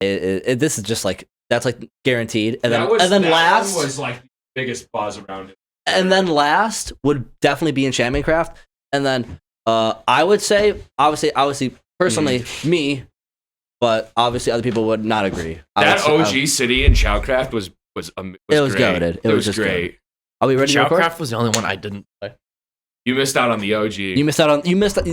This is just like that's like guaranteed. And then last was like the biggest buzz around it. And then last would definitely be Enchantment Craft. And then I would say obviously personally me, but obviously other people would not agree. That OG city in Chowcraft was goated. It was just great. Are we ready to record? Chowcraft was the only one I didn't play. You missed out on the OG.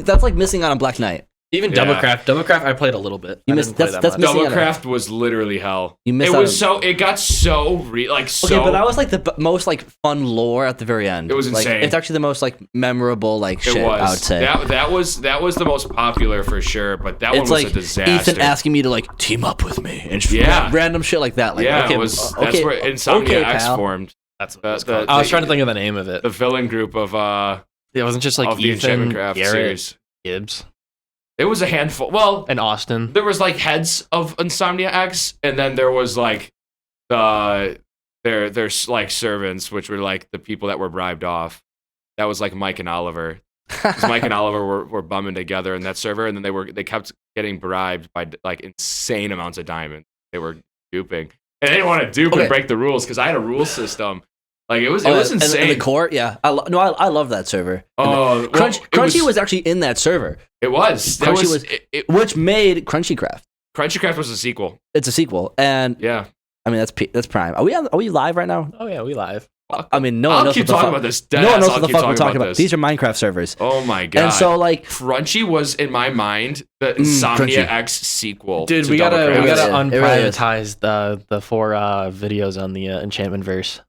That's like missing out on Black Knight. Even Doublecraft I played a little bit. Doublecraft was literally hell. It got so but that was like the most like fun lore at the very end. It was insane. It's actually the most like memorable like shit. I would say that was the most popular for sure. But that one was like a disaster. Ethan asking me to like team up with me and random shit like that. Like, that's where Insomnia X formed. That's what I was trying to think of the name of it. The villain group of it wasn't just like Ethan, Craft Garrett, series. Gibbs. It was a handful. Well, and Austin. There was like heads of Insomnia X, and then there was like their like servants, which were like the people that were bribed off. That was like Mike and Oliver. Mike and Oliver were bumming together in that server, and then they kept getting bribed by like insane amounts of diamonds. They were duping, and they didn't want to dupe and break the rules because I had a rule system. Like it was insane. And the core, yeah. I love that server. Oh, Crunchy was actually in that server. It was. Which made Crunchycraft. Crunchycraft was a sequel. It's a sequel, and yeah. I mean that's prime. Are we live right now? Oh yeah, we live. I mean, no one knows what the fuck. About this. No one knows what the fuck we're talking about. These are Minecraft servers. Oh my god! And so like, Crunchy was in my mind the Insomnia X sequel. Dude, we gotta unprivatize the 4 videos on the Enchantment verse.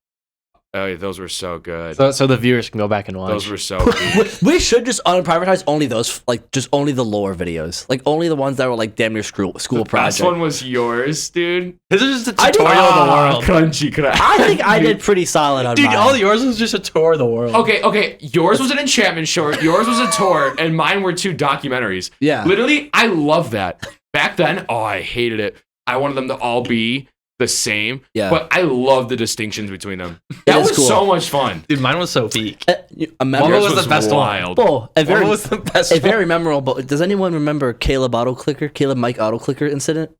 Oh, yeah, those were so good. So the viewers can go back and watch. Those were so good. We should just unprivatize only those, like just only the lore videos, like only the ones that were like damn near school project. This one was yours, dude. This is just a tutorial of the world. Crunchy Craft. I think I did pretty solid on mine. All yours was just a tour of the world. Okay. Yours was an enchantment short. Yours was a tour, and mine were 2 documentaries. Yeah. Literally, I love that. Back then, I hated it. I wanted them to all be the same, but I love the distinctions between them. That was cool. So much fun. Dude, mine was so peak. What was the best wild. One? What was the best one? Very memorable. Does anyone remember Caleb Mike Auto-Clicker incident?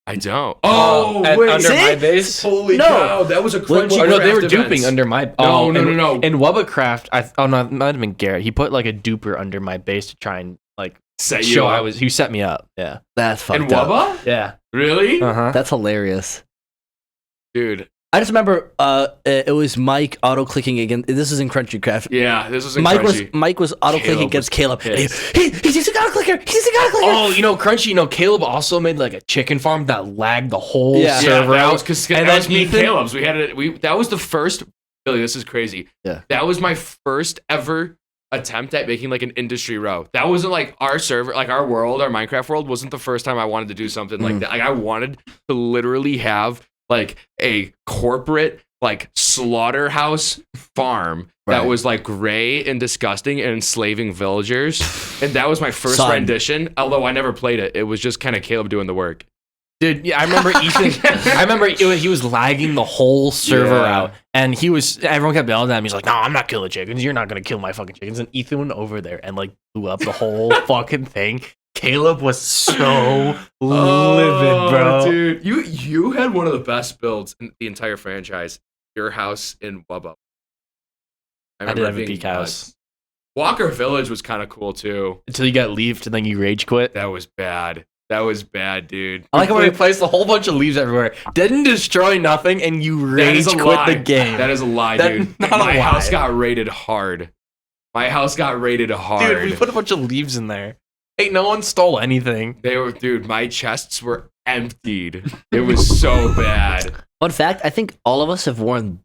I don't. Wait, under my base? Holy cow, that was a Crunchy Craft no, they were event. duping under my... No. In Wubbacraft, it might have been Garrett. He put like a duper under my base to try and like he set me up. Yeah. That's fucked up. In Wubba? Yeah. Really? Uh-huh. That's hilarious. Dude. I just remember it was Mike auto-clicking against... This is in Crunchycraft. Yeah, this was in Crunchy. Mike was auto-clicking against Caleb. He's using auto-clicker! Crunchy, Caleb also made like a chicken farm that lagged the whole server out. And that was me and Caleb's. That was the first... Billy, this is crazy. Yeah. That was my first ever attempt at making like an industry row. That wasn't like our server, like our world, our Minecraft world wasn't the first time I wanted to do something like that. Like I wanted to literally have like a corporate like slaughterhouse farm that was like gray and disgusting and enslaving villagers. And that was my first rendition, although I never played it. It was just kind of Caleb doing the work. Dude, yeah, I remember Ethan. He was lagging the whole server out, and everyone kept yelling at him. He's like, "No, I'm not killing chickens. You're not gonna kill my fucking chickens." And Ethan went over there and like blew up the whole fucking thing. Caleb was so livid, bro. Dude, you had one of the best builds in the entire franchise. Your house in Wubba. I did have a peak house. Walker Village was kind of cool too. Until you got leaved and then you rage quit. That was bad. That was bad, dude. I like how we placed a whole bunch of leaves everywhere. Didn't destroy nothing, and you rage quit the game. That is a lie, dude. My house got raided hard. Dude, we put a bunch of leaves in there. Hey, no one stole anything. My chests were emptied. It was so bad. Fun fact, I think all of us have worn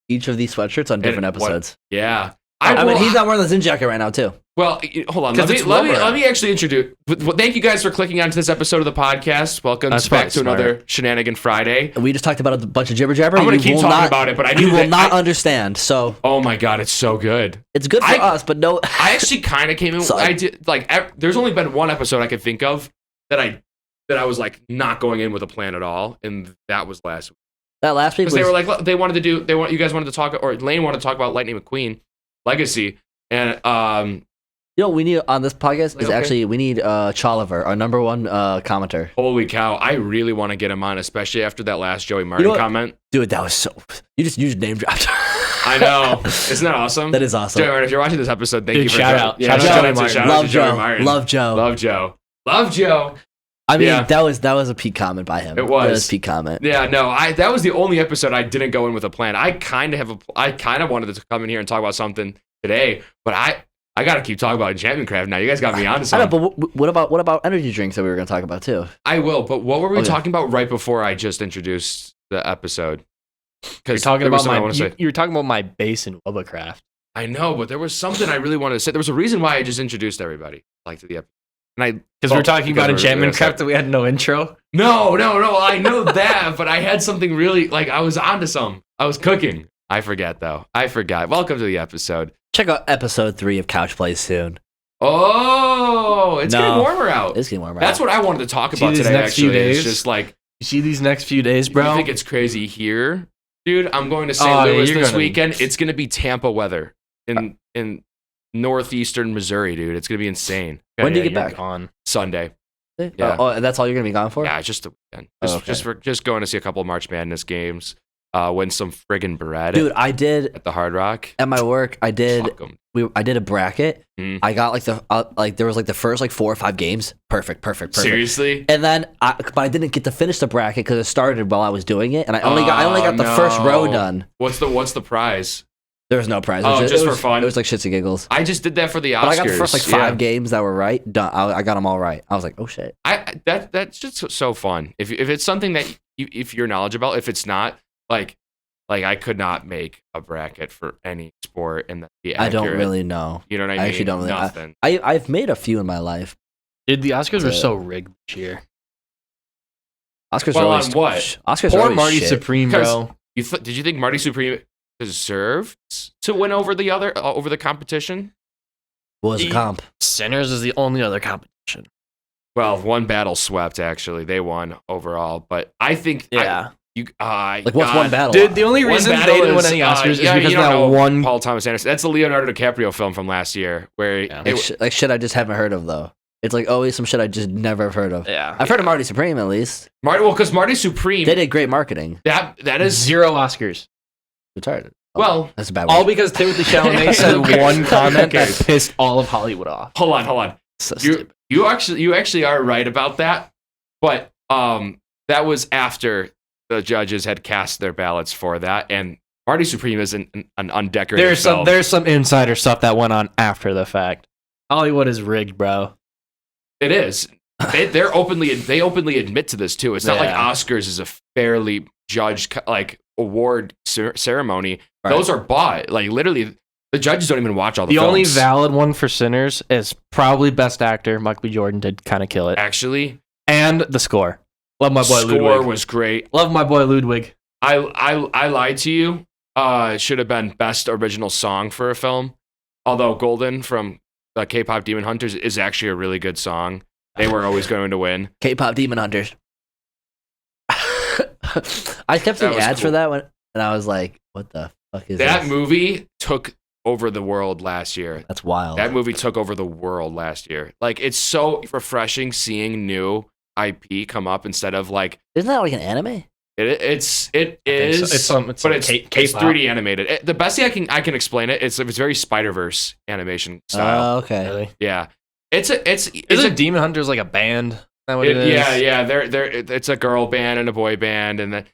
each of these sweatshirts on different episodes. Yeah. I mean, he's not wearing the Zin jacket right now, too. Well, hold on. Let me actually introduce. Thank you guys for clicking onto this episode of the podcast. Welcome back to another Shenanigan Friday. We just talked about a bunch of jibber jabber. I'm going to keep talking about it, but you will not understand. So, oh my god, it's so good. It's good for us, but no. I actually kind of came in. I did like. There's only been one episode I could think of that I was like not going in with a plan at all, and that was last week. That last week was they were like you guys wanted to talk, or Lane wanted to talk about Lightning McQueen Legacy, and You know what we need on this podcast is Okay. actually we need Choliver, our number one commenter. Holy cow! I really want to get him on, especially after that last Joey Martin know what? comment. Dude, that was so. You just name dropped. I know. Isn't that awesome? That is awesome. Joey Martin, if you're watching this episode, thank Dude, you for shout out. Yeah, Shout out to Joey Joey Love Joe. Martin. Love Joe. Love Joe. Love Joe. I mean, Yeah. that was a peak comment by him. It was. That was a peak comment. Yeah, no, that was the only episode I didn't go in with a plan. I kind of wanted to come in here and talk about something today, but I got to keep talking about Enchantment Craft now. You guys got me onto I know, something. but what about energy drinks that we were going to talk about too? I will, but what were we Okay. talking about right before I just introduced the episode? You're Because talking about I want to say. you were talking about my base in Wubacraft. I know, but there was something I really wanted to say. There was a reason why I just introduced everybody like to the episode. And Because we were talking about Enchantment Craft and we had no intro. No. I know that, but I had something really like I was onto some. I was cooking. I forget though. I forgot. Welcome to the episode. Check out episode 3 of Couch Plays soon. Oh, it's getting warmer out. It's getting warmer. That's what I wanted to talk about these today. next few Actually, it's days? just like You see these next few days, you bro? think it's crazy here, dude. I'm going to St. Oh, yeah, Louis you're this gonna- weekend. It's gonna be Tampa weather in northeastern Missouri, dude. It's gonna be insane. When do you get you're back? gone. Sunday. Yeah. Oh, and that's all you're going to be gone for? Yeah, just the weekend. Oh, okay. Just going to see a couple of March Madness games. Win some friggin' bread Dude, I did at the Hard Rock. at my work. I did. Fuck 'em. I did a bracket. Mm. I got there was the first 4 or 5 games. Perfect. Seriously? And then, but I didn't get to finish the bracket because it started while I was doing it, and I only got the first row done. What's the prize? There was no prize. Oh, It was just it for was- fun? It was like shits and giggles. I just did that for the Oscars. But I got the first 5 Yeah. games that were right done. I got them all right. I was like, oh shit. That's just so fun. If it's something that if you're knowledgeable, if it's not like I could not make a bracket for any sport and be I accurate. don't really know. You know what I mean? I actually don't really. Nothing. I've made a few in my life. Dude, the Oscars were Uh, so rigged this year. Oscars Well, are always on what? Oscars are Poor always Marty shit. Supreme, bro. Did you think Marty Supreme deserved to win over the competition? What was the comp? Sinners is the only other competition. Well, one battle swept actually. They won overall, but I think Yeah. Like what's one battle? Dude, the only One reason they battle didn't win is, any Oscars is yeah, because you of don't that know one. Paul Thomas Anderson. That's the Leonardo DiCaprio film from last year, where Yeah. Like shit I just haven't heard of though. It's like always some shit I just never have heard of. Yeah. I've heard of Marty Supreme at least. because Marty Supreme, They did great marketing. that is 0 Oscars. Retarded. well. That's a bad All word. because Timothy Chalamet said Who cares? one comment Who that cares? pissed all of Hollywood off. Hold on. So stupid. You actually are right about that, but that was after the judges had cast their ballots for that, and Marty Supreme is an undecorated film. There's some insider stuff that went on after the fact. Hollywood is rigged, bro. It is. They openly admit to this too. It's not like Yeah. Oscars is a fairly judged like award ceremony. Right. Those are bought. Like literally, the judges don't even watch all the The films. only valid one for Sinners is probably Best Actor. Michael B. Jordan did kind of kill it. Actually, And the score. Love my boy score Ludwig. was great. Love my boy Ludwig. I lied to you. It should have been best original song for a film. Although Golden from the K-pop Demon Hunters is actually a really good song. They were always going to win. K-pop Demon Hunters. I kept seeing That was ads cool. for that one, and I was like, "What the fuck is That this?" movie took over the world last year. That's wild. That movie took over the world last year. Like it's so refreshing seeing new IP come up instead of like Isn't that like an anime? it is. But like it's 3D animated. The best thing I can explain it. It's very Spider-Verse animation style. Oh, okay. Really? Yeah, it's a Isn't Demon Hunters like a band? Is that what it is? yeah. It's a girl band and a boy band, and then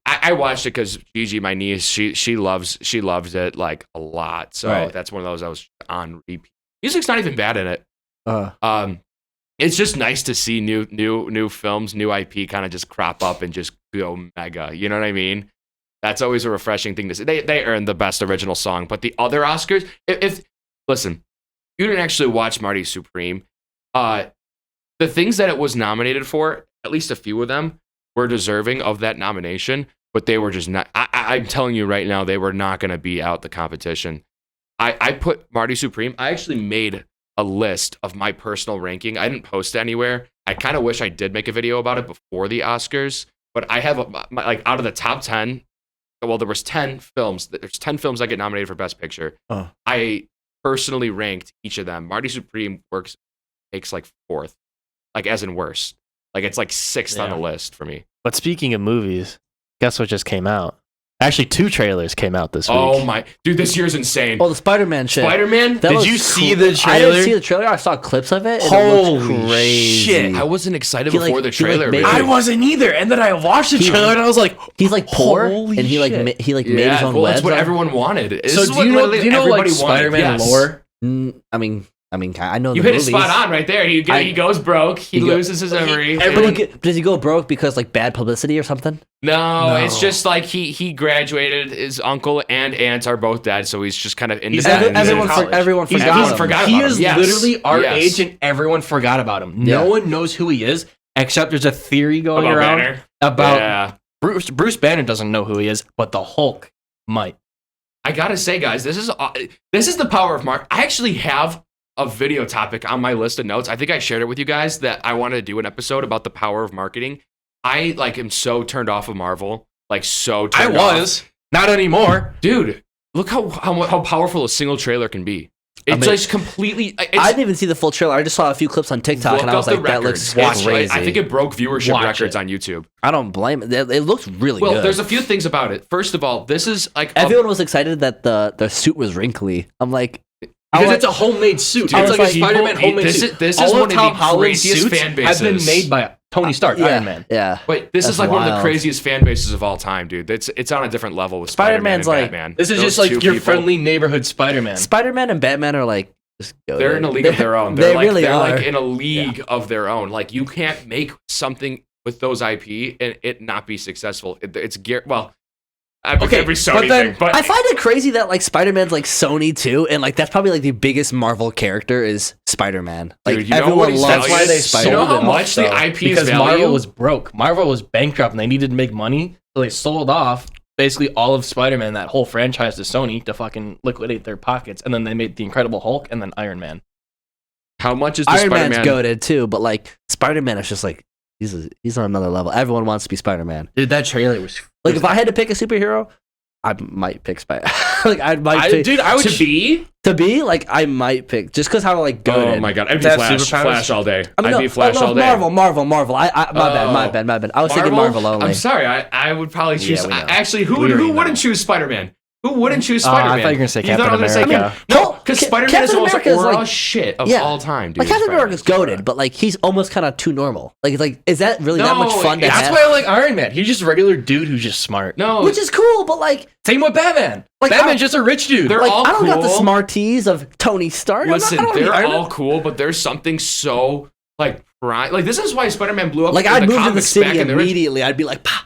I watched it because Gigi, my niece, she loves it like a lot. So Right. that's one of those I was on repeat. Music's not even bad in it. Uh, It's just nice to see new films, new IP kind of just crop up and just go mega. You know what I mean? That's always a refreshing thing to see. They earned the best original song, but the other Oscars, if listen, you didn't actually watch Marty Supreme. The things that it was nominated for, at least a few of them, were deserving of that nomination, but they were just not. I'm telling you right now, they were not going to be out the competition. I put Marty Supreme. I actually made a list of my personal ranking. I didn't post it anywhere. I kind of wish I did make a video about it before the Oscars, but I have like out of the top 10. Well, there was 10 films. There's 10 films that get nominated for Best Picture. Oh. I personally ranked each of them, Marty Supreme takes like 4th, like as in worst. Like it's like 6th on the list for me. But speaking of movies, guess what just came out? Actually, 2 trailers came out this week. Oh my, dude, this year's insane. Oh, the Spider-Man shit. Spider-Man? Did you see the trailer? I didn't see the trailer. I saw clips of it. And Holy it looked crazy. shit. I wasn't excited He, like- before the he, like, trailer. made- man. I wasn't either. And then I watched the trailer and I was like, He's like poor, Holy and he like shit. made his Yeah, own well, webs. that's what everyone wanted. This so is do what you know, literally like everybody Spider-Man wanted. Yes. lore? I mean, I know You the hit movies. it spot on right there. He goes broke. He loses his memory. Does he go broke because like bad publicity or something? No, it's just like he graduated. His uncle and aunt are both dead, so he's just kind of He's independent. everyone He's forgot him. forgot He about is him. Yes. literally our Yes. age, and everyone forgot about him. No Yeah. one knows who he is, except there's a theory going About around Banner. about Yeah. Bruce Banner doesn't know who he is, but the Hulk might. I gotta say, guys, this is the power of Mark. I actually have a video topic on my list of notes. I think I shared it with you guys that I wanted to do an episode about the power of marketing. I like am so turned off of Marvel, like so. I Turned off. was not anymore. Dude. Look how powerful a single trailer can be. It's just completely. I didn't even see the full trailer. I just saw a few clips on TikTok, Look and I was up like, the "That looks records. crazy." I think it broke viewership Watch records it. on YouTube. I don't blame it. It looks really Well, good. there's a few things about it. First of all, this is like Everyone was excited that the suit was wrinkly. I'm like, Because it's a homemade suit. Dude, it's like a people- Spider-Man homemade this suit. is- this is All one of of Tom the Holland's craziest suits fan have been bases. made by Tony Stark, yeah, Iron Man. Yeah, But this That's is like one of the wild. craziest fan bases of all time, dude. It's on a different level with Spider-Man's Spider-Man like- and Batman. This is Those just like two your people, friendly neighborhood Spider-Man. Spider-Man and Batman are like just go They're there. in a league of their own. They really they're are. like in a league of their own. Like you can't make something with those IP and it not be successful. It's well, Okay, every Sony but then thing, but I find it crazy that like Spider-Man's like Sony too, and like that's probably like the biggest Marvel character is Spider-Man. Like Dude, you know everyone what he's loves That's why they Spider-Man. You know how sold it much the though, IP is because value? Marvel was broke. Marvel was bankrupt and they needed to make money, so they sold off basically all of Spider-Man, that whole franchise, to Sony to fucking liquidate their pockets, and then they made the Incredible Hulk and then Iron Man. how much is the Iron Man's Spider-Man? goated too, but like Spider-Man is just like he's on another level. Everyone wants to be Spider-Man. Dude, that trailer was Like if I had to pick a superhero, I might pick Spider. Like I might pick I would to be? like I might pick just because how like good. Oh my god, I'd be That's Flash, superpowers? Flash all day. I mean, I'd be Flash all day. Marvel. My Oh. bad. I was thinking Marvel only. I'm sorry, I would probably choose. we know. Actually, We already who know. wouldn't choose Spider-Man? Who wouldn't choose I Spider-Man? thought you were gonna say You thought Captain I was gonna say- America. No, because Spider-Man is Captain almost America is aura like- shit of yeah. all time, dude. Like Captain Spider-Man. America's goated, but like he's almost kind of too normal. Like it's like is that really that No, much fun to That's have? why I like Iron Man. He's just a regular dude who's just smart. No, Which is cool, but like Same with Batman. Like, Batman's just a rich dude. They're like all I don't got the cool. smarties of Tony Stark. listen, I don't they're need Iron all Man. cool, but there's something so like prime. Like this is why Spider-Man blew up. Like in I'd the move to the comics back city in the original- immediately. I'd be like, "Pah."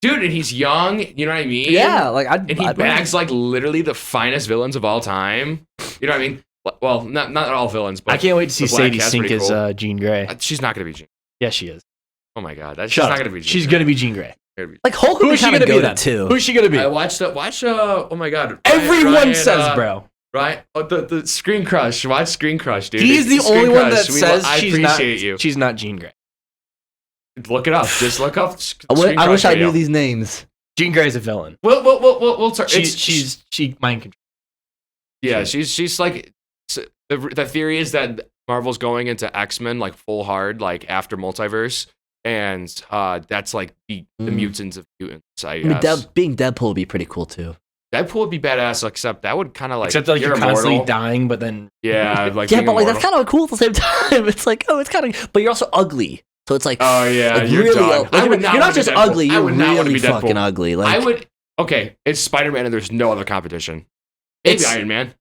dude, and he's young. You know what I mean? Yeah, like And he I'd bags like literally the finest villains of all time. You know what I mean? Well, not all villains, but I can't wait to see the Black Sadie Cat's Sink pretty as cool. Jean Grey. She's not gonna be Jean. Yes, she is. Oh my god, she's Shut not up. gonna be Jean. She's gonna be Jean Grey. like Hulk Who would be is she kind gonna of be good then? too. Who's she gonna be? I watched. Oh my god. Everyone Ryan, says, bro. Right? Oh, the Screen Crush. Watch Screen Crush, dude. He's the Screen only one that Crush. says I she's not. appreciate you. She's not Jean Grey. Look it up. Just look up. I wish I knew these names. Jean Grey's a villain. We'll turn. She mind control. Yeah, she's like the theory is that Marvel's going into X-Men like full hard like after multiverse, and that's like the mutants of mutants. I I mean, guess being Deadpool would be pretty cool too. Deadpool would be badass, except that would kind of like Except like you're constantly immortal. dying, but then Yeah, like Yeah, being but like immortal. that's kind of cool at the same time. It's like it's kind of, but you're also ugly. So it's like Oh yeah, like you're really done. like, I would you're not not wanna be just Deadpool. ugly. I You're would not wanna really be Deadpool. fucking ugly. Like I would. Okay, it's Spider-Man, and there's no other competition. Maybe It's- Iron Man.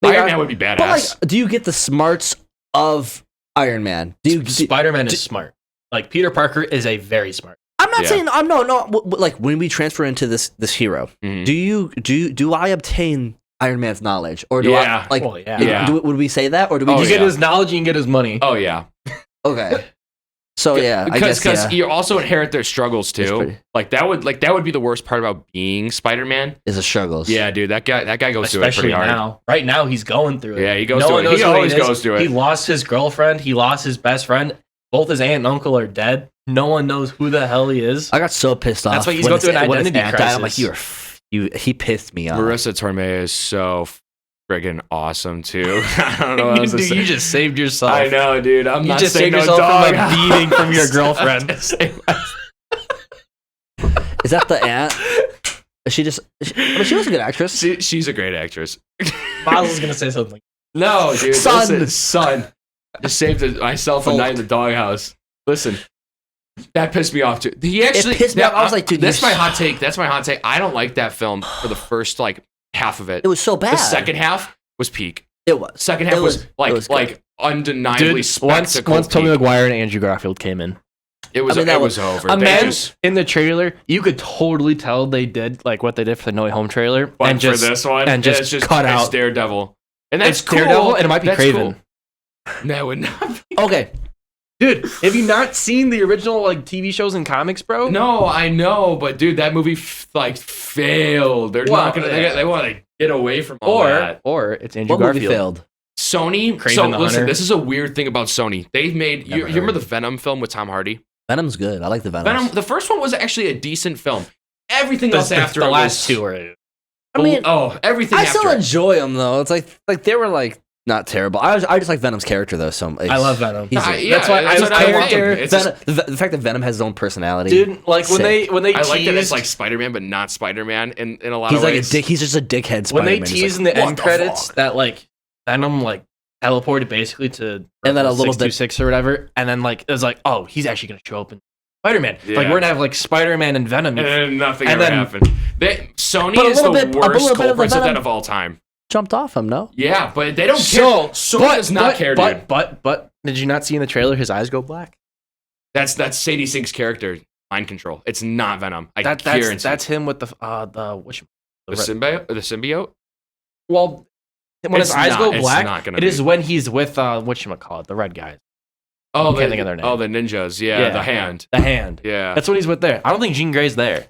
Maybe Iron Iron- Man would be badass. But like, do you get the smarts of Iron Man? Spider-Man is smart. Like Peter Parker is a very smart. I'm not Yeah. saying I'm no. Like when we transfer into this hero, Mhm. do I obtain Iron Man's knowledge, or do Yeah. I like? Well, yeah. Yeah. Would we say that, or do we? Oh, You just, get yeah. his knowledge, you can get his money. Oh yeah, Okay. So yeah, I guess because yeah, you also inherit their struggles That's too. pretty- Like that would be the worst part about being Spider-Man. is a struggles. Yeah, dude, that guy goes through it Especially pretty hard. now. Right now, he's going through it. Yeah, he goes no through one it. knows He who always is. goes through it. He lost his girlfriend. He lost his best friend. Both his aunt and uncle are dead. No one knows who the hell he is. I got so pissed off. That's why he's when going through his- an when his identity aunt died. I'm like, crisis. he pissed me off. Marissa Tomei is so friggin' awesome too. I don't know what else to Dude, say. you just saved yourself. I know, dude. I'm You not just saying saved no yourself from dog. a beating from your girlfriend. Is that the aunt? Is she just? I mean, she was a good actress. She's a great actress. Miles was gonna say something. No, dude. Son. Listen, son. Just saved myself a night in the doghouse. Listen, that pissed me off too. He actually pissed me off. I was like, dude, that's my hot take. That's my hot take. I don't like that film for the first like half of it. It was so bad. The second half was peak. It was. Second half It was good. like undeniably Dude, spectacle. once Tobey peak. Maguire and Andrew Garfield came in, It was I mean, that it was over. a They man just- in the trailer, you could totally tell they did like what they did for the No Way Home trailer, but and for just this one, and just it's cut it's out. Daredevil, and that's It's cool. Daredevil, and it might be That's Craven. Cool. No, it would not be. Okay. Dude, have you not seen the original like TV shows and comics, bro? No, I know, but dude, that movie failed. They're Well, not gonna. yeah. They want to get away from all that. Or it's Andrew What movie Garfield. failed? Sony. Kraven So the listen, Hunter. this is a weird thing about Sony. They've made. You Never remember heard. the Venom film with Tom Hardy? Venom's good. I like the Venom. Venom. The first one was actually a decent film. Everything else after the it last was, two are. I mean, everything. I after still it. enjoy them though. It's like they were like not terrible. I just like Venom's character though. So I love Venom. He's a- Yeah, that's why that's I what I want. character. It's just- The fact that Venom has his own personality, Dude, like when Sick. they I like that it's teased- like Spider-Man, but not Spider-Man in a lot he's of like ways. a dick. He's just a dickhead. when they Spider-Man. He's tease in like, the "What end the credits fuck?" that like Venom like teleported basically to And then a little bit- 626 or whatever, and then like it was like, oh, he's actually gonna show up in Spider-Man. Like Yeah. we're gonna have like Spider-Man and Venom. and then nothing And ever then- happened. Sony But a is little the bit- a worst little bit of the culprits of that Venom- of all time. jumped off him. No, Yeah, but they don't So, care. Sony does not care, dude. But did you not see in the trailer his eyes go black? That's Sadie Sink's character, mind control. It's not Venom. I guarantee. That's him with the which the symbiote. The symbiote. well when his It's eyes not- go it's black. not gonna It is be. when he's with whatchamacallit, the red guys. Oh, can't think of their name. Oh, the ninjas. Yeah, the hand. The hand. Yeah. That's what he's with there. I don't think Jean Grey's there.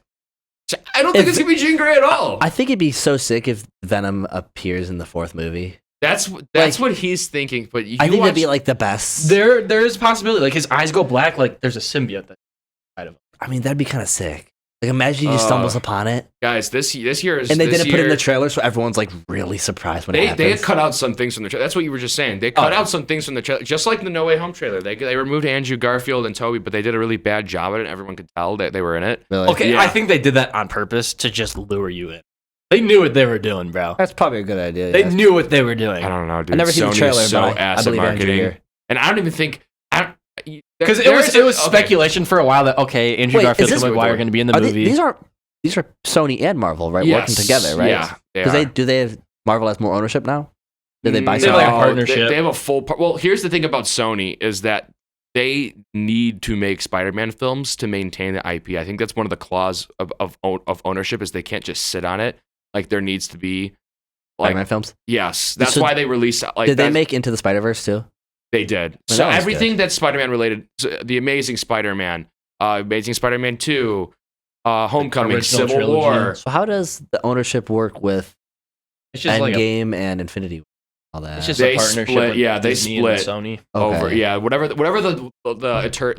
I don't think If- it's gonna be Jean Grey at all. I think it'd be so sick if Venom appears in the fourth movie. That's like- what he's thinking. But you I think watch, that'd be like the best. There is a possibility. Like his eyes go black, like there's a symbiote that side of him. I mean, that'd be kind of sick. Like, imagine he just stumbles upon it, guys. This year is and they this didn't put it in year- the trailer, so everyone's like really surprised when it They happens. had cut out some things from the trailer. That's what you were just saying. They cut out some things from the trailer, just like the No Way Home trailer. They removed Andrew Garfield and Toby, but they did a really bad job at it. Everyone could tell that they were in it. Really? Okay, Yeah. I think they did that on purpose to just lure you in. They knew what they were doing, bro. That's probably a good idea. They yes. knew what they were doing. I don't know, dude. I've never seen the Sony trailer, is so but I ass at believe Andrew marketing, here. and I don't even think Because there it was speculation for a while that okay, Andrew Wait, Garfield is and this Tobey what Maguire we're are going to be in the Are movie. these are Sony and Marvel, right? Yes, Working together, right? Yeah, Because do they have Marvel has more ownership now? Did they buy They have, something? like, a partnership. They have a full. Well, here's the thing about Sony is that they need to make Spider-Man films to maintain the IP. I think that's one of the clause of ownership is they can't just sit on it. Like there needs to be. Like, Spider-Man films? yes, that's So why they released. Like, Did they that's- make Into the Spider-Verse too? They did. Well, So that was everything that's Spider-Man related, The Amazing Spider-Man, Amazing Spider-Man 2, Homecoming, original Civil trilogy. War. So how does the ownership work with It's just like a, Endgame and Infinity War? All that. it's just They a partnership. split- with yeah, they Disney and split. Sony. Over, Okay. yeah, whatever the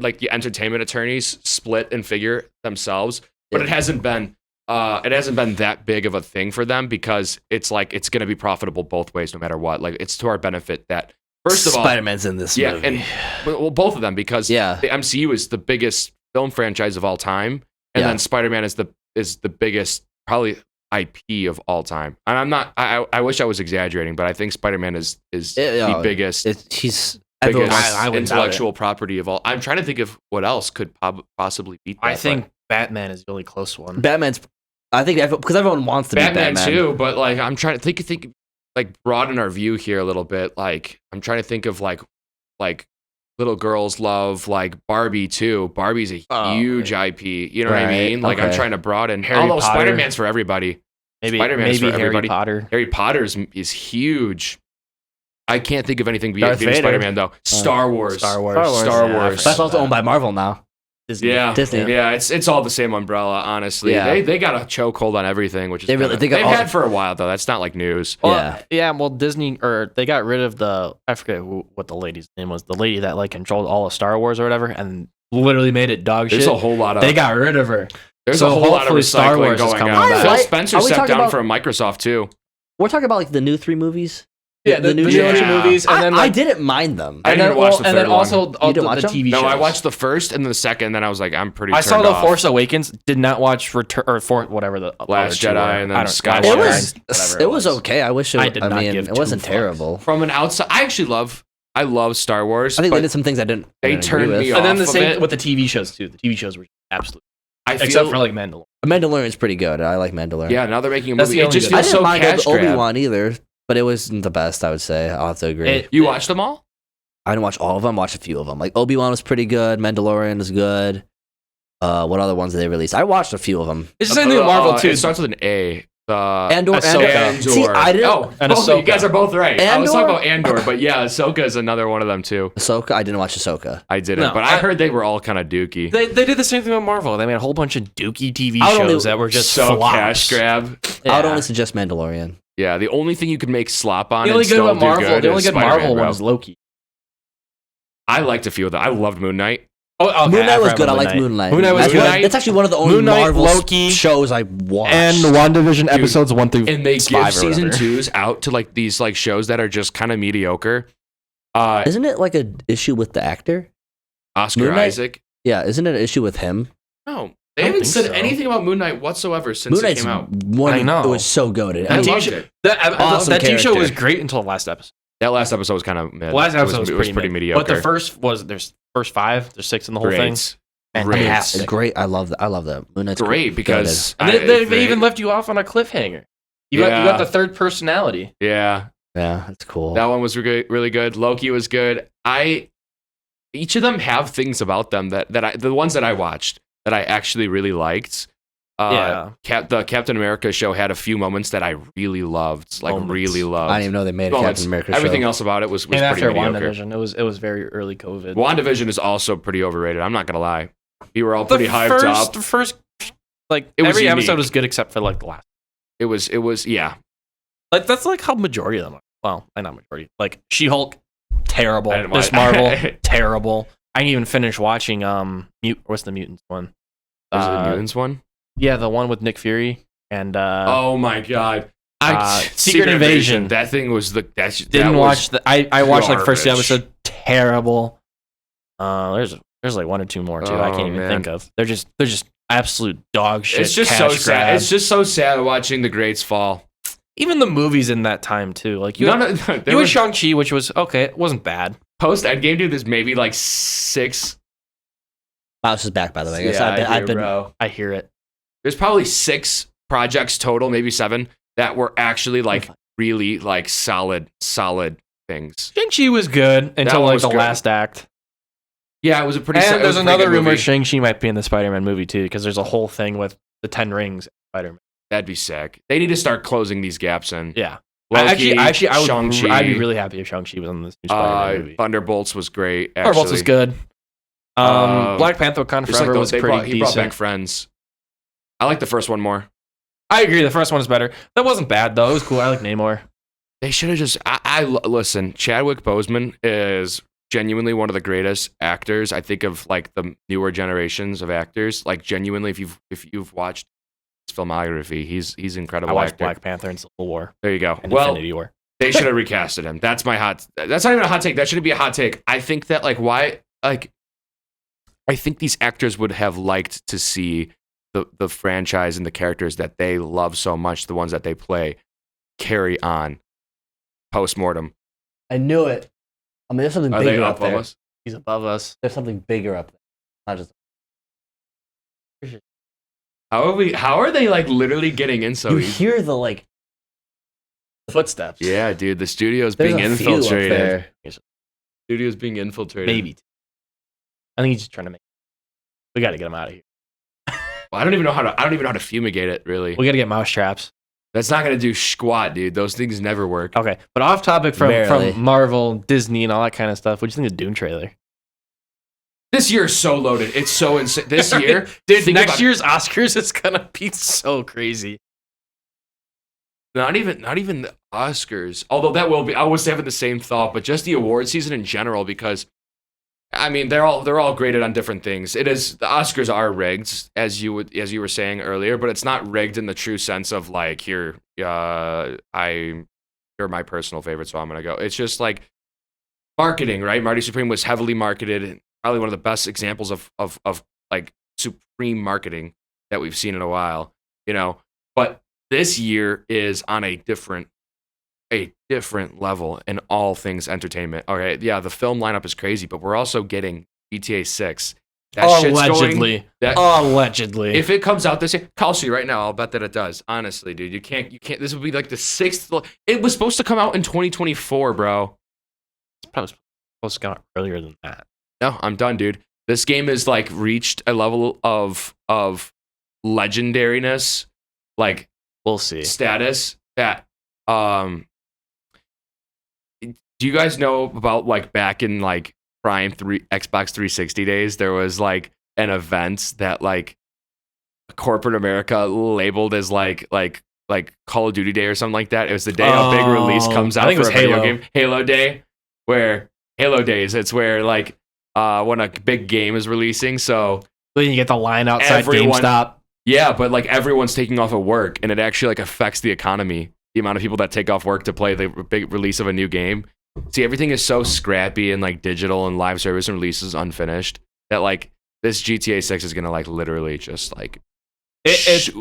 like the entertainment attorneys split and figure themselves, but Yeah. it hasn't been that big of a thing for them because it's like it's going to be profitable both ways no matter what. Like it's to our benefit that first of all, Spider-Man's in this yeah, movie. and well, both of them because Yeah. the MCU is the biggest film franchise of all time, and Yeah. then Spider-Man is the biggest probably IP of all time. And I'm not. I wish I was exaggerating, but I think Spider-Man is the biggest He's everyone biggest wants- I wouldn't doubt intellectual property of all. I'm trying to think of what else could possibly beat that. I think Batman is the only close one. Batman's. I think because everyone wants to but be Batman, Batman too, but like I'm trying to think like broaden our view here a little bit. Like I'm trying to think of like little girls love like Barbie too. Barbie's a Oh, huge IP. You know what I Right, mean? Like I'm okay. trying to broaden. Harry Although Potter. Spider-Man's for everybody. Maybe Spider-Man's for Harry everybody. Potter. Harry Potter's is huge. I can't think of anything beyond Darth Vader. Spider-Man though. Star Wars. Star Wars. Star Yeah, Wars. That's also owned by Marvel now. Disney. Yeah, Disney. Yeah, it's all the same umbrella. Honestly, Yeah. they got a chokehold on everything, which is They really- kinda- they got they've all- had for a while though. That's not like news. Well, yeah. Well, Disney or they got rid of I forget what the lady's name was. The lady that like controlled all of Star Wars or whatever, and literally made it dog There's shit. a whole lot of They got rid of her. there's so a whole lot of hopefully Star recycling Wars is going coming on. back. Phil Are we Spencer stepped talking down about- from Microsoft too. we're talking about like the new 3 movies. Yeah, the new generation movies, and then I like, didn't mind them. I didn't watch the and third then one. also all didn't the watch them? TV shows. No, I watched the first and then the second, and then I was like, I'm pretty. I saw turned The off. Force Awakens. Did not watch Return or for whatever the Last other two Jedi were. and then I don't- Skywalker. It Skywalker, was whatever it was okay. I wish it. I did not mean, give it wasn't two fucks. terrible. From an outside. I love Star Wars. I think but they did some things I didn't. they agree turned with. me And then the off of same it. with the TV shows too. The TV shows were absolute, I feel except for like Mandalorian. Mandalorian's pretty good. I like Mandalorian. yeah. Now they're making a That's movie. the It only just good- I feels didn't so mind cash Obi grab. Wan either, but it wasn't the best. I would say. I'll have to agree. You watched them all? I didn't watch all of them. Watched a few of them. Like Obi Wan was pretty good. Mandalorian was good. What other ones did they release? I watched a few of them. It's the same thing with Marvel too. It starts with an A. Andor. Ahsoka. See, I didn't. Oh, And both, you Ahsoka. guys are both right. I was Andor? talking about Andor, but yeah, Ahsoka is another one of them too. Ahsoka. I didn't watch Ahsoka. I didn't, No, but I heard they were all kind of dookie. They did the same thing with Marvel. They made a whole bunch of dookie TV I would only- shows that were just so flops. cash grab. Yeah. I would only suggest Mandalorian. Yeah, the only thing you could make slop on The and only good still about do Marvel. good The only is good Spider-Man, Marvel bro. one is Loki. I liked a few of them. I loved Moon Knight. Oh, okay, Moon Knight was forgot good. I about liked Moonlight. Moon Knight was That's, good. one- that's actually one of the only Moon Knight, Marvel Loki, shows I watched. And WandaVision episodes 1 through And they 5 give or season whatever. 2s out to like these like shows that are just kind of mediocre. Isn't it like an issue with the actor? Oscar Moon Knight? Isaac. Yeah, isn't it an issue with him? No, they I don't haven't think said so. anything about Moon Knight whatsoever since Moon it Knight's came out. one. I know. It was so good. I That TV loved show- it. Awesome that TV show was character. great until the last episode. That last episode was kind of mid. The last episode was it pretty, pretty mid. mediocre. But the there's first 5, there's 6 in the whole thing. Great. Fantastic. It's great. I love that. I love that. Moon Knight's Great good. because And they even left you off on a cliffhanger. You got the third personality. Yeah, Yeah, that's cool. that one was really good. Loki was good. Each of them have things about them that the ones that I watched that I actually really liked. Yeah. The Captain America show had a few moments that I really loved, like Moments. really loved. I didn't even know they made a Moments. Captain America Everything show. else about it was And pretty after mediocre. WandaVision, it was very early COVID. WandaVision is also pretty overrated. I'm not gonna lie. We were all pretty hyped up. The first, like It was every unique. episode was good except for like the last. It was yeah. Like that's like how majority of them are. Well, not majority. Like She-Hulk, terrible. I didn't Miss watch- Marvel, terrible. I didn't even finish watching what's the Mutants one? Was it the Mutants one? Yeah, the one with Nick Fury and Oh my god. Secret Invasion. That thing was didn't watch the. I watched like first garbage. episode. Terrible. There's like 1 or 2 more too. I Oh, can't even man. think of. They're just absolute dog shit. It's just cash so grab. sad. It's just so sad watching the greats fall. Even the movies in that time too. Like you, None had, of, there you were had Shang-Chi, which was okay. It wasn't bad. post Endgame, dude. There's maybe like 6. Mouse is back, by the way. I guess Yeah, I've been. bro. I hear it. There's probably 6 projects total, maybe 7, that were actually like fine. really like solid things. Shang-Chi was good until one like was the good. last act. Yeah, it was a pretty. And it there's was a pretty another good rumor movie. Shang-Chi might be in the Spider-Man movie too, because there's a whole thing with the 10 rings of Spider-Man. That'd be sick. They need to start closing these gaps in. Yeah. Loki, I would. Shang-Chi, I'd be really happy if Shang-Chi was in this new Spider-Man movie. Thunderbolts was great. Actually. Thunderbolts was good. Black Panther: Wakanda Just like Forever was pretty he brought decent. back Friends. I like the first one more. I agree. The first one is better. That wasn't bad though. It was cool. I like Namor. They should have just. Listen. Chadwick Boseman is genuinely one of the greatest actors. I think of like the newer generations of actors. Like genuinely, if you've watched his filmography, he's incredible. I watched actor. Black Panther and Civil War There you go. and Well, Infinity War. they should have recasted him. That's my hot. That's not even a hot take. That shouldn't be a hot take. I think that I think these actors would have liked to see the franchise and the characters that they love so much, the ones that they play, carry on post-mortem. I knew it. I mean, there's something Are they bigger up up there. us? He's above us. There's something bigger up there. Not just. How are they like literally getting in so You easy? hear the like. Footsteps. Yeah, dude, the studio's There's being a few up infiltrated. there. Studio's being infiltrated. Maybe. I think he's just trying to make. We got to get him out of here. Well, I don't even know how to fumigate it. Really, We got to get mouse traps. that's not gonna do squat, dude. Those things never work. Okay, but off topic Barely. from Marvel, Disney, and all that kind of stuff. What do you think of the Dune trailer? This year is so loaded. It's so insane. This year, Dude, think next about- year's Oscars is gonna be so crazy. Not even the Oscars. Although that will be. I was having the same thought, but just the award season in general, because I mean, they're all graded on different things. It is the Oscars are rigged, as you were saying earlier, but it's not rigged in the true sense of like you're my personal favorite, so I'm gonna go. It's just like marketing, right? Marty Supreme was heavily marketed, and probably one of the best examples of like supreme marketing that we've seen in a while, you know. But this year is on a different level in all things entertainment. Okay, yeah, the film lineup is crazy, but we're also getting GTA 6. Allegedly. Allegedly. If it comes out this year, Kelsey, right now, I'll bet that it does. Honestly, dude, you can't. This would be like the 6th. It was supposed to come out in 2024, bro. It's probably supposed to come out earlier than that. No, I'm done, dude. This game has like reached a level of legendariness, like we'll see status that do you guys know about like back in like prime Xbox 360 days, there was like an event that like corporate America labeled as like Call of Duty Day or something like that. It was the day a big release comes out for a video game, Halo Day, where Halo Days, it's where like when a big game is releasing, so then you get the line outside GameStop. Yeah, but like everyone's taking off of work, and it actually like affects the economy. The amount of people that take off work to play the big release of a new game. See, everything is so scrappy and like digital and live service and releases unfinished that like this GTA 6 is gonna like literally just like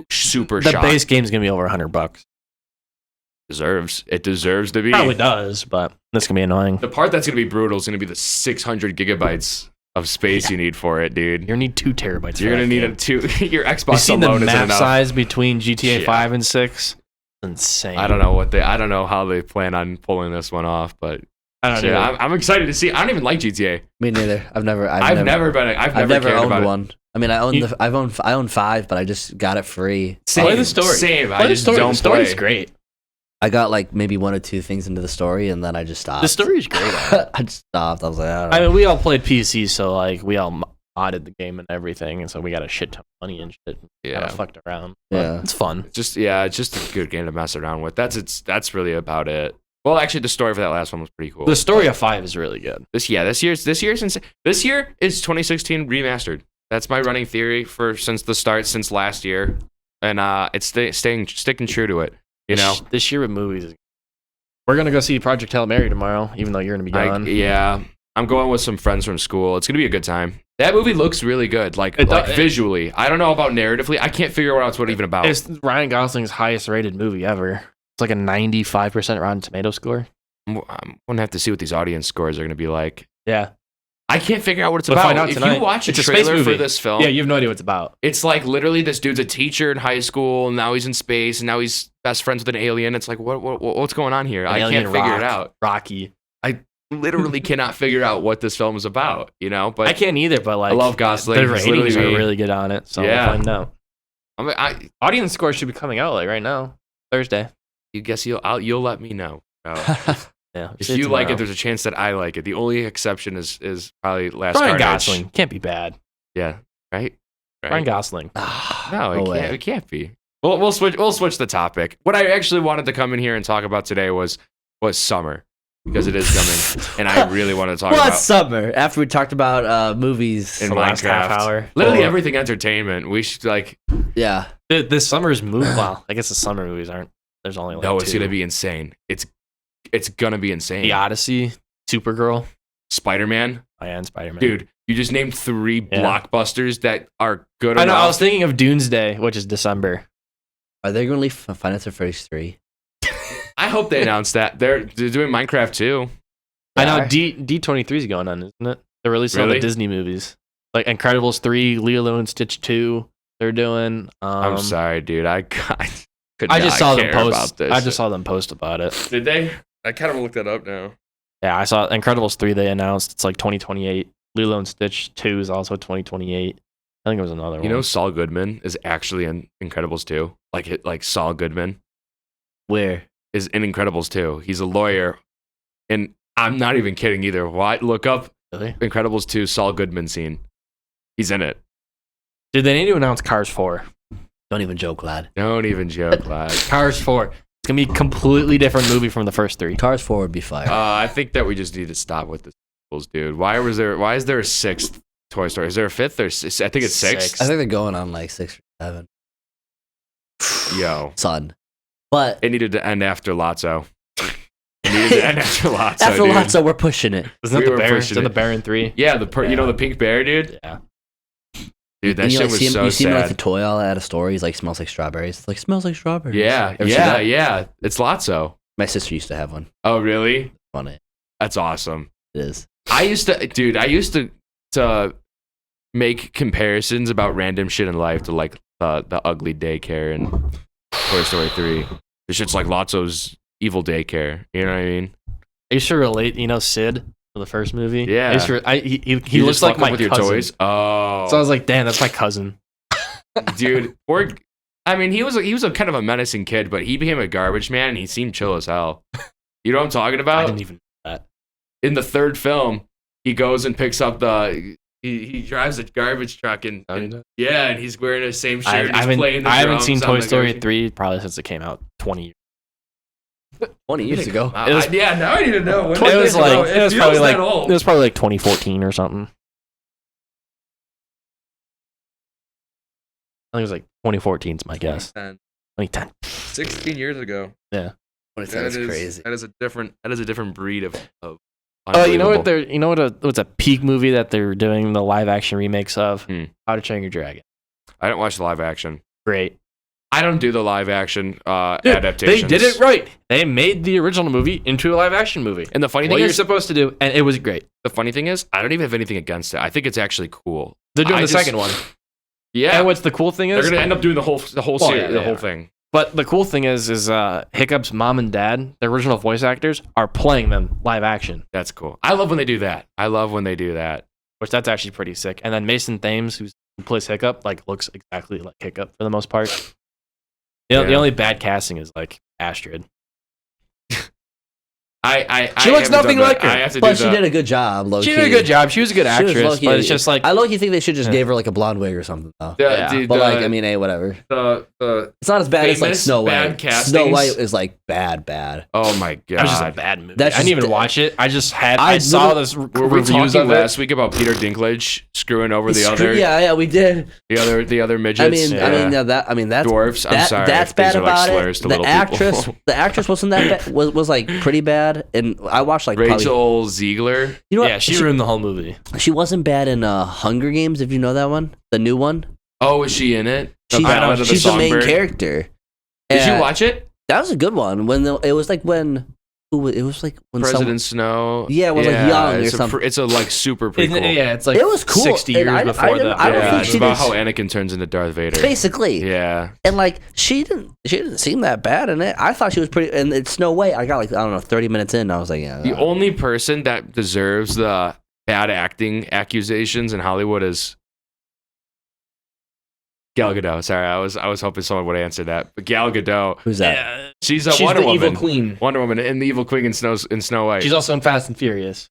super the shock. base game's gonna be over $100. It deserves to be. Probably does, but that's gonna be annoying. The part that's gonna be brutal is gonna be the 600 gigabytes of space you need for it, dude. You're gonna need 2 terabytes. You're gonna need your Xbox. You seen alone the map enough. size between GTA 5 and 6? Insane. I don't know how they plan on pulling this one off, but I'm excited to see. I don't even like GTA. Me neither. I've never owned one. I mean, I own 5, but I just got it free. Play the story. Same. Play the story. The story's great. I got like maybe 1 or 2 things into the story, and then I just stopped. The story's great. I just stopped. I was like, I mean, we all played PC, so like we all modded the game and everything, and so we got a shit ton of money and shit. Yeah, kind of fucked around. Yeah, it's fun. It's just a good game to mess around with. That's really about it. Well, actually, the story for that last one was pretty cool. The story of 5 is really good. This year is 2016 remastered. That's my running theory since the start, since last year, and it's sticking true to it. You know, this year with movies, we're gonna go see Project Hail Mary tomorrow, even though you're gonna be gone. Yeah, I'm going with some friends from school. It's gonna be a good time. That movie looks really good, like visually. I don't know about narratively. I can't figure out what it's even about. It's Ryan Gosling's highest rated movie ever. It's like a 95% Rotten Tomato score. I'm gonna have to see what these audience scores are gonna be like. Yeah. I can't figure out what it's about. If you watch a trailer for this film, yeah, you have no idea what it's about. It's like literally this dude's a teacher in high school, and now he's in space, and now he's best friends with an alien. It's like what's going on here? I can't figure it out. Rocky. I literally cannot figure out what this film is about. You know, but I can't either. But like, I love Gosling. The ratings are really good on it, so yeah. we'll find out. Audience scores should be coming out like right now, Thursday. You guess you'll let me know. Yeah, if you like it, there's a chance that I like it. The only exception is probably Last Ryan Carnage. Gosling can't be bad. Yeah, right. Ryan Gosling. No, it can't be. We'll switch the topic. What I actually wanted to come in here and talk about today was summer, because it is coming, and I really want to talk about summer. After we talked about movies in the last half hour, literally everything entertainment. We should yeah. This summer's movie. Well, I guess the summer movies aren't. There's only like 2. It's gonna be insane. It's gonna be insane. The Odyssey, Supergirl, Spider-Man. And Spider-Man. Dude, you just named 3 blockbusters that are good enough. I know. I was thinking of Doomsday, which is December. Are they going to leave Final Fantasy 3? I hope they announce that. They're doing Minecraft too. I know D23 is going on, isn't it? They're releasing all the Disney movies. Like Incredibles 3, Lilo and Stitch 2. They're doing. I'm sorry, dude. I just saw them post. I just saw them post about it. Did they? I kind of looked that up now. Yeah, I saw Incredibles 3. They announced it's like 2028. Lilo and Stitch 2 is also 2028. I think it was another one. You know, Saul Goodman is actually in Incredibles 2. Like Saul Goodman. Where? Is in Incredibles 2. He's a lawyer, and I'm not even kidding either. What? Look up Incredibles 2 Saul Goodman scene. He's in it. Did they need to announce Cars 4? Don't even joke, lad. Don't even joke, lad. Cars 4. It's going to be a completely different movie from the first 3. Cars 4 would be fire. I think that we just need to stop with this sequels, dude? Why is there a sixth Toy Story? Is there a fifth or I think it's six. I think they're going on like 6 or 7. Yo, Son. But it needed to end after Lotso. It needed to end after Lotso. after dude. Lotso, we're pushing it. Wasn't We that were the bear? pushing Is that it. the bear in 3? Yeah, the pink bear, dude. Yeah. Dude, that And shit was so you see him like the sad. toy all out of story. He's like, smells like strawberries. It's like, smells like strawberries. Yeah, Ever seen that? yeah. It's Lotso. My sister used to have one. Oh, really? Funny. That's awesome. It is. I used to make comparisons about random shit in life to like the ugly daycare in Toy Story 3. This shit's like Lotso's evil daycare. You know what I mean? I used to relate, Sid from the first movie. Yeah. I used to, he You looks just like fuck my with your cousin. toys. Oh, So I was like, damn, that's my cousin. dude. I mean, he was a kind of a menacing kid, but he became a garbage man, and he seemed chill as hell. You know what I'm talking I about? didn't even know that. In the third film, he goes and picks up he drives a garbage truck and yeah, and he's wearing the same shirt. I He's playing the haven't drums seen on Toy the Story garbage- 3 probably since it came out 20 years. 20 years ago. It was- yeah, now I need to know. When It was like it was probably like old. it was probably like 2014 or something. I think it was like 2014 is my guess. 2010. 16 years ago. Yeah. That's is crazy. That is a different breed of Oh, you know what? unbelievable. What's a peak movie that they're doing the live action remakes of? Hmm. How to Train Your Dragon. I don't watch the live action. Great. I don't do the live action Dude, adaptations. they did it right. They made the original movie into a live action movie. And the funny What thing you're is, supposed to do, and it was great. I don't even have anything against it. I think it's actually cool. They're doing I the just- second one. Yeah, And what's the cool thing they're is, gonna end up doing the whole Well, series, yeah, the they whole are. thing. but the cool thing is Hiccup's mom and dad, the original voice actors, are playing them live action, That's cool. I love when they do that. which that's actually pretty sick. And then Mason Thames, who plays Hiccup, like looks exactly like Hiccup for the most part. The Yeah. only bad casting is like Astrid. She looks nothing like her. I have to But do she did a good job, low She key. did a good job. She was a good She was actress, low-key- but it's just like I low-key think they should just Yeah. gave her like a blonde wig or something, though. Yeah. But like, I mean, hey, whatever. the It's not as bad as like famous Snow bad White. castings. Snow White is like bad. oh my god, that was just a bad movie. That's I didn't just- even watch it. I just had. I I saw literally- this Were we reviews talking of it. last week about Peter Dinklage screwing over the It's other true. Yeah, we did. the other midgets? I mean, that's dwarfs. I'm sorry, That's if these bad are, like, about slurs it. to The little actress, people. the actress wasn't that bad. Was like pretty bad, and I watched like probably. Rachel Ziegler. You know what? Yeah, she ruined the whole movie. She wasn't bad in Hunger Games. If you know that one, the new one. Oh, is she in it? She's, Ballad of she's the main Songbird? character. Did you And watch it? That was a good one. It was like when it was like when President Snow. Yeah, it was, like, young or it's something. It's a like super prequel. Yeah, it's like It was cool, 60 and years I before didn't- that. I don't Yeah, think it's she about did- how Anakin turns into Darth Vader. basically. Yeah. And like she didn't seem that bad in it. I thought she was pretty. And it's Snow White. I got like, I don't know, 30 minutes in. And I was like, yeah. The only person that deserves the bad acting accusations in Hollywood is Gal Gadot. Sorry, I was hoping someone would answer that. But Gal Gadot, Who's that? Yeah, she's a she's Wonder the Woman. evil queen. Wonder Woman and the evil queen in Snow White. She's also in Fast and Furious.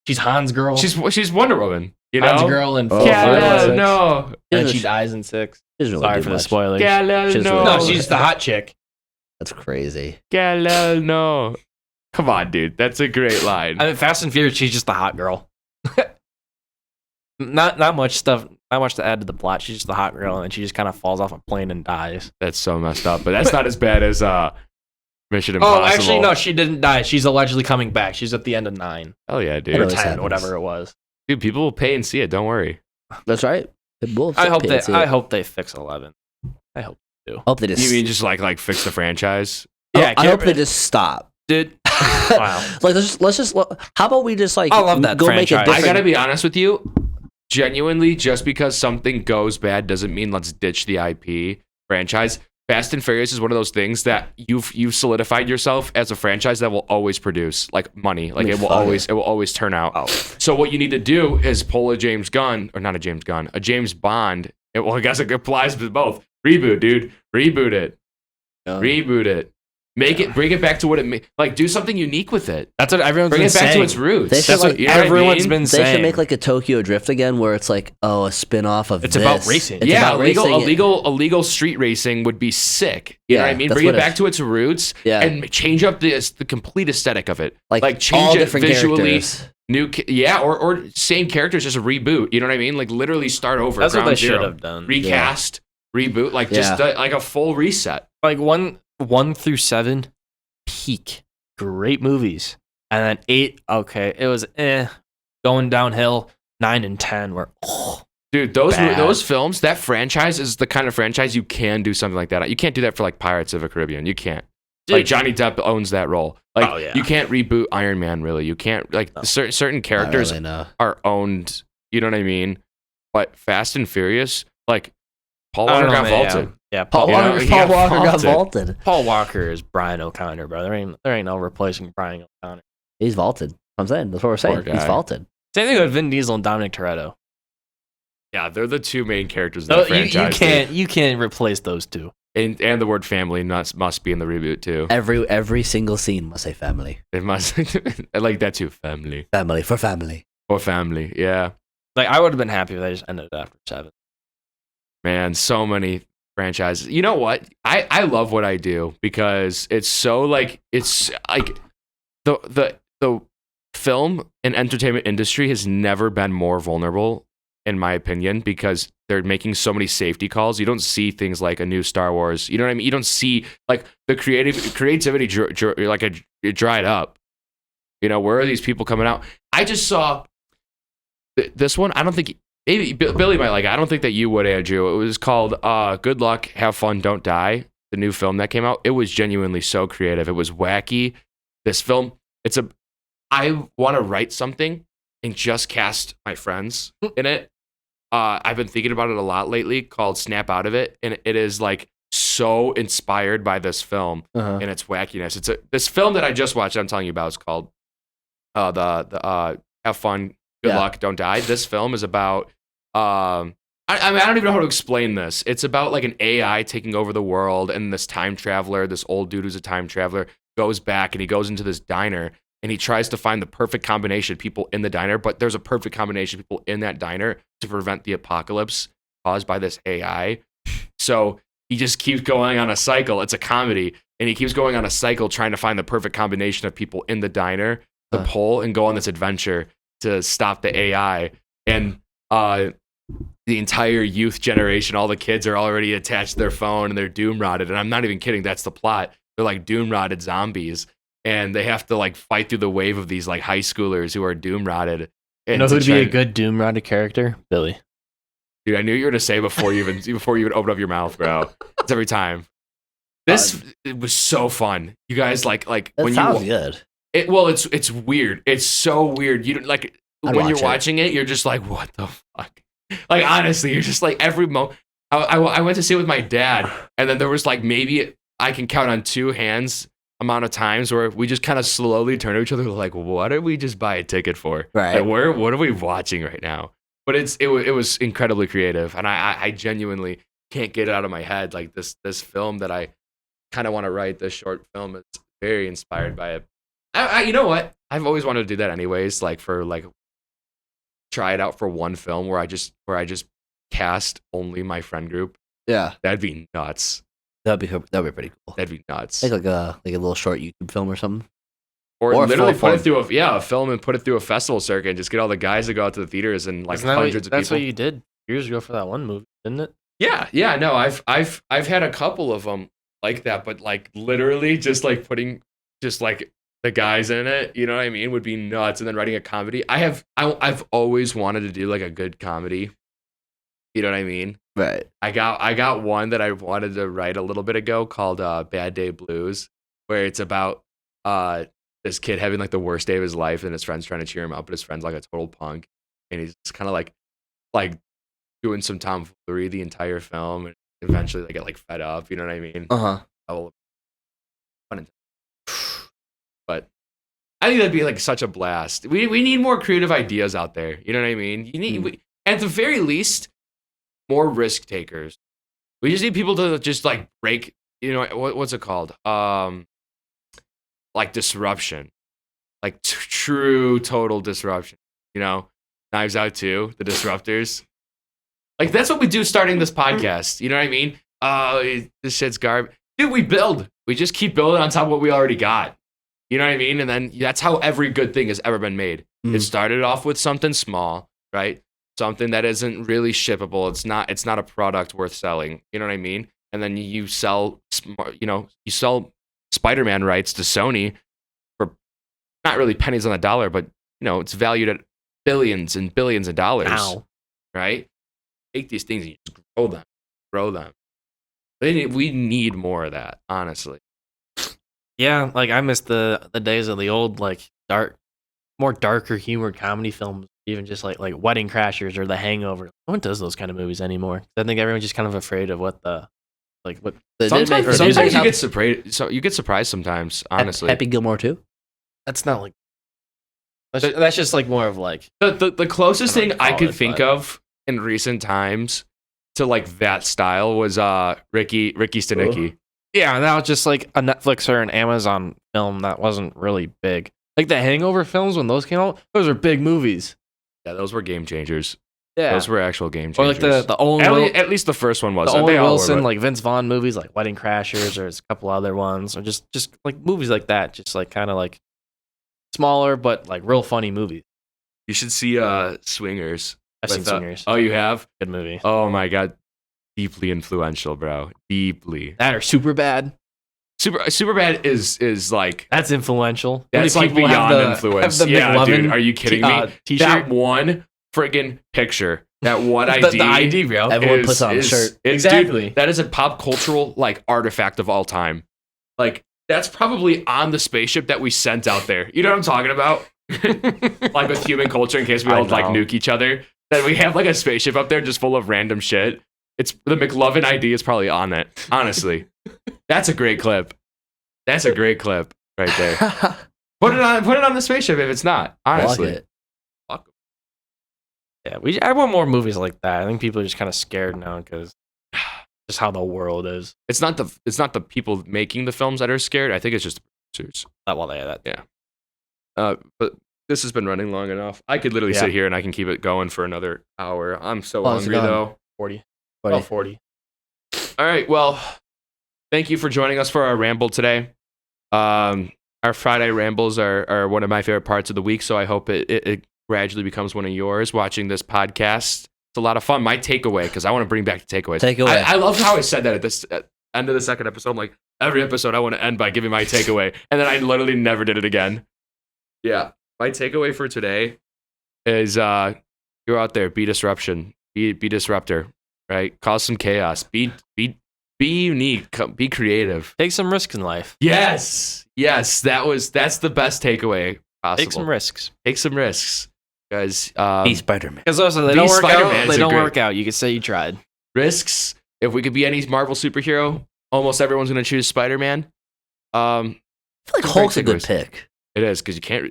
She's Han's girl. She's Wonder Woman. You know, Han's girl in Oh, four, yeah, five, and six. no. And she dies in 6. She doesn't really Sorry do for the much. spoilers. Gal She's no. No, she's the hot chick. That's crazy. Gal no. Come on, dude. That's a great line. I mean, Fast and Furious, she's just the hot girl. not much stuff. Not much to add to the plot. She's just the hot girl, and then she just kind of falls off a plane and dies. That's so messed up. But that's not as bad as Mission Impossible. Oh, actually, no, she didn't die. She's allegedly coming back. She's at the end of 9 Hell yeah, or dude. always 10, happens. whatever it was. Dude, people will pay and see it. Don't worry. That's right. I hope they fix 11. I hope they do. Hope they just. You mean just like fix the franchise? Yeah, I hope they just stop. dude. Wow. Like let's just. How about we just like? I love that go make a franchise. different. I gotta be honest with you. Genuinely, just because something goes bad doesn't mean let's ditch the IP franchise. Fast and Furious is one of those things that you've solidified yourself as a franchise that will always produce like money. Like it will always turn out. Oh. So what you need to do is pull a James Gunn, or not a James Gunn, a James Bond. Well, I guess it applies to both. Reboot, dude. Reboot it. Yeah. Reboot it. Bring it back to what it like. Do something unique with it. That's what everyone's Bring been it back saying. to its roots. They should, That's what like, everyone's been They saying. should make like a Tokyo Drift again, where it's like, a spin-off of It's this. about racing. It's yeah, about racing. illegal street racing would be sick. You know what I mean? that's Bring it what back to its roots and change up the complete aesthetic of it. Like change all it different visually. characters. Or same characters, just a reboot. You know what I mean? Like literally start over. That's what ground they zero. should have done. Recast, reboot, like just like a full reset. Like 1 through 7, peak, great movies, and then 8, okay, it was going downhill. 9 and 10 were dude. Those films, that franchise is the kind of franchise you can do something like that. You can't do that for like Pirates of the Caribbean. You can't. Dude. Like Johnny Depp owns that role. Like you can't reboot Iron Man. Really, you can't. Like certain characters are owned. You know what I mean? But Fast and Furious, like Paul Walker got vaulted. Yeah, Paul Walker got vaulted. Paul Walker is Brian O'Connor, bro. There ain't no replacing Brian O'Connor. He's vaulted. I'm saying that's what we're saying. He's vaulted. Same thing with Vin Diesel and Dominic Toretto. Yeah, they're the two main characters in the franchise. You can't replace those two. And the word family must be in the reboot too. Every single scene must say family. It must. I like that too. Family. Family for family. For family. Yeah. Like I would have been happy if they just ended it after 7. Man, so many franchises. You know what? I love what I do because it's like the film and entertainment industry has never been more vulnerable, in my opinion, because they're making so many safety calls. You don't see things like a new Star Wars. You know what I mean? You don't see like the creativity it dried up. You know, where are these people coming out? I just saw this one. I don't think maybe Billy might like it. I don't think that you would, Andrew. It was called Good Luck, Have Fun, Don't Die. The new film that came out. It was genuinely so creative. It was wacky. This film, I want to write something and just cast my friends in it. I've been thinking about it a lot lately, called Snap Out of It, and it is like so inspired by this film and its wackiness. It's this film that I just watched. I'm telling you about is called the Have Fun, Good Luck, Don't Die. This film is about I mean, I don't even know how to explain this. It's about like an AI taking over the world, and this time traveler, this old dude who's a time traveler, goes back and he goes into this diner. And he tries to find the perfect combination of people in the diner, but there's a perfect combination of people in that diner to prevent the apocalypse caused by this AI. So he just keeps going on a cycle. It's a comedy. And he keeps going on a cycle trying to find the perfect combination of people in the diner to pull and go on this adventure to stop the AI. And the entire youth generation, all the kids are already attached to their phone and they're doom rotted. And I'm not even kidding. That's the plot. They're like doom rotted zombies. And they have to like fight through the wave of these like high schoolers who are doom rotted. You know who'd be a good doom rotted character? Billy. Dude, I knew you were gonna say before you even open up your mouth, bro. It's every time. It was so fun. You guys like that when sounds good. It's weird. It's so weird. You don't like when you're watching it, you're just like, what the fuck? Like honestly, you're just like every moment. I went to see it with my dad, and then there was like maybe I can count on 2 hands amount of times where we just kind of slowly turn to each other like, what did we just buy a ticket for? Right. Like, what are we watching right now? But it was incredibly creative, and I genuinely can't get it out of my head. Like this film that I kind of want to write, this short film, is very inspired by it. You know what? I've always wanted to do that anyways. Like try it out for one film where I just cast only my friend group. Yeah, that'd be nuts. That'd be pretty cool. That'd be nuts. Like a little short YouTube film or something. Or literally put it through a film and put it through a festival circuit and just get all the guys to go out to the theaters and like hundreds of people. That's what you did years ago for that one movie, didn't it? Yeah. No, I've had a couple of them like that, but like literally just like putting just like the guys in it, you know what I mean, would be nuts. And then writing a comedy. I've always wanted to do like a good comedy. You know what I mean? Right. I got one that I wanted to write a little bit ago called Bad Day Blues, where it's about this kid having like the worst day of his life and his friends trying to cheer him up, but his friend's like a total punk, and he's just kind of like doing some tomfoolery the entire film, and eventually they get like fed up. You know what I mean? But I think that'd be like such a blast. We need more creative ideas out there. You know what I mean? You need at the very least more risk takers. We just need people to just like break. You know what's it called? like disruption, like true total disruption. You know, Knives Out 2, the Disruptors. Like that's what we do starting this podcast. You know what I mean? This shit's garbage. Dude, we build. We just keep building on top of what we already got. You know what I mean? And then that's how every good thing has ever been made. It started off with something small, right? Something that isn't really shippable. It's not a product worth selling. You know what I mean? And then you sell Spider-Man rights to Sony for not really pennies on the dollar, but it's valued at billions and billions of dollars. Wow. Right? Take these things and you just grow them. We need more of that, honestly. Yeah, like I miss the days of the old like more darker humor comedy films, even just like Wedding Crashers or The Hangover. No one does those kind of movies anymore. I think everyone's just kind of afraid of what sometimes you get surprised. So you get surprised sometimes, honestly. Happy Gilmore too. That's not like that's just like more of like the closest thing I could think but of in recent times to like that style was Ricky Stenicki. Yeah, that was just like a Netflix or an Amazon film that wasn't really big. Like the Hangover films, when those came out, those were big movies. Yeah, those were game changers. Yeah, those were actual game or changers. like the Owen at least the first one was. The Owen They all Wilson, were, like Vince Vaughn movies, like Wedding Crashers, or there's a couple other ones, or just like movies like that, just like kind of like smaller but like real funny movies. You should see Swingers. I've seen Swingers. Oh, you have? Good movie. Oh my god, deeply influential, bro. Deeply. That or Superbad. Superbad is like that's influential. That's like beyond influence. Have the yeah, McLovin dude. Are you kidding me? T-shirt? That one friggin' picture. That one ID. the ID, bro. Everyone puts on a shirt. Exactly. Dude, that is a pop cultural like artifact of all time. Like that's probably on the spaceship that we sent out there. You know what I'm talking about? Like with human culture, in case we all like nuke each other. That we have like a spaceship up there just full of random shit. It's the McLovin ID is probably on it. Honestly, that's a great clip. That's a great clip right there. Put it on the spaceship if it's not. Honestly, Fuck yeah, I want more movies like that. I think people are just kind of scared now because just how the world is. it's not the people making the films that are scared. I think it's just the producers. But this has been running long enough. I could literally sit here and I can keep it going for another hour. I'm so hungry though. 40. 40. All right. Well, thank you for joining us for our ramble today. Our Friday rambles are one of my favorite parts of the week, so I hope it gradually becomes one of yours watching this podcast. It's a lot of fun. My takeaway, because I want to bring back the takeaways. Takeaway. I love how I said that at end of the second episode. I'm like, every episode I want to end by giving my takeaway, and then I literally never did it again. Yeah. My takeaway for today is you're out there, be disruption, be disruptor, right? Cause some chaos, be unique, be creative. Take some risks in life. Yes, that's the best takeaway possible. Take some risks, guys. Be Spider-Man. Because also they don't work out. They don't work out. You could say you tried. Risks. If we could be any Marvel superhero, almost everyone's going to choose Spider-Man. I feel like Hulk's a good pick. It is because you can't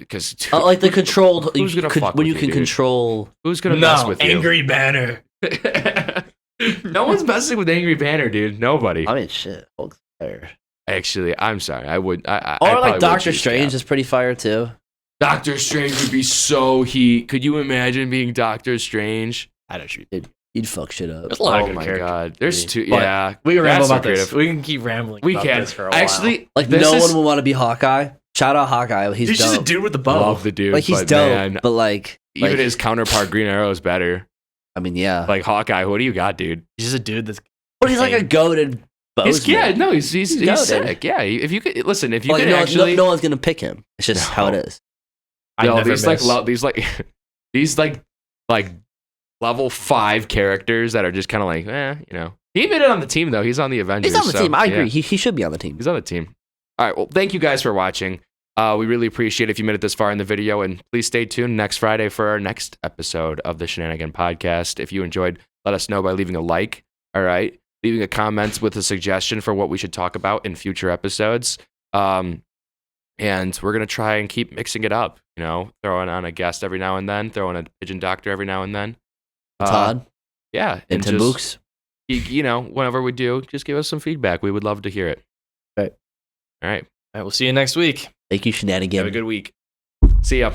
like the controlled. Who's gonna fuck when with you can dude? Control? Who's gonna mess with you? Angry Banner. No one's messing with Angry Banner, dude. Nobody. I mean, shit. Hulk's fire. Actually, I'm sorry. I would. I or probably like would Doctor choose Strange Cap. is pretty fire too. Doctor Strange would be so heat. Could you imagine being Doctor Strange? I don't shoot. You'd fuck shit up. There's a lot of Oh good my characters. god. There's two. But Yeah. We can ramble That's so about this. creative. We can keep rambling. We about can. this for a while. Actually, Like this no is- one will want to be Hawkeye. Shout out Hawkeye. He's he's dope. just a dude with the bow. love the dude. Like he's but dope, man, but like even his counterpart Green Arrow is better. I mean, yeah. Like Hawkeye, what do you got, dude? He's just a dude that's. But he's like a goated He's bozeman. he's goated. sick. Yeah, if you could listen, if you Like, could no, actually, no one's gonna pick him. It's just how it is. These level 5 characters that are just kind of like, He made it on the team though. He's on the Avengers. He's on the so, team. I agree. yeah. He should be on the team. He's on the team. All right. Well, thank you guys for watching. We really appreciate if you made it this far in the video, and please stay tuned next Friday for our next episode of the Shenanigan podcast. If you enjoyed, let us know by leaving a like. All right, leaving a comment with a suggestion for what we should talk about in future episodes. And we're gonna try and keep mixing it up. Throwing on a guest every now and then, throwing a pigeon doctor every now and then. Todd Yeah, and Tim Books. Whenever we do, just give us some feedback. We would love to hear it. Right. All right. All right, we'll see you next week. Thank you, Shenanigan. Have a good week. See ya.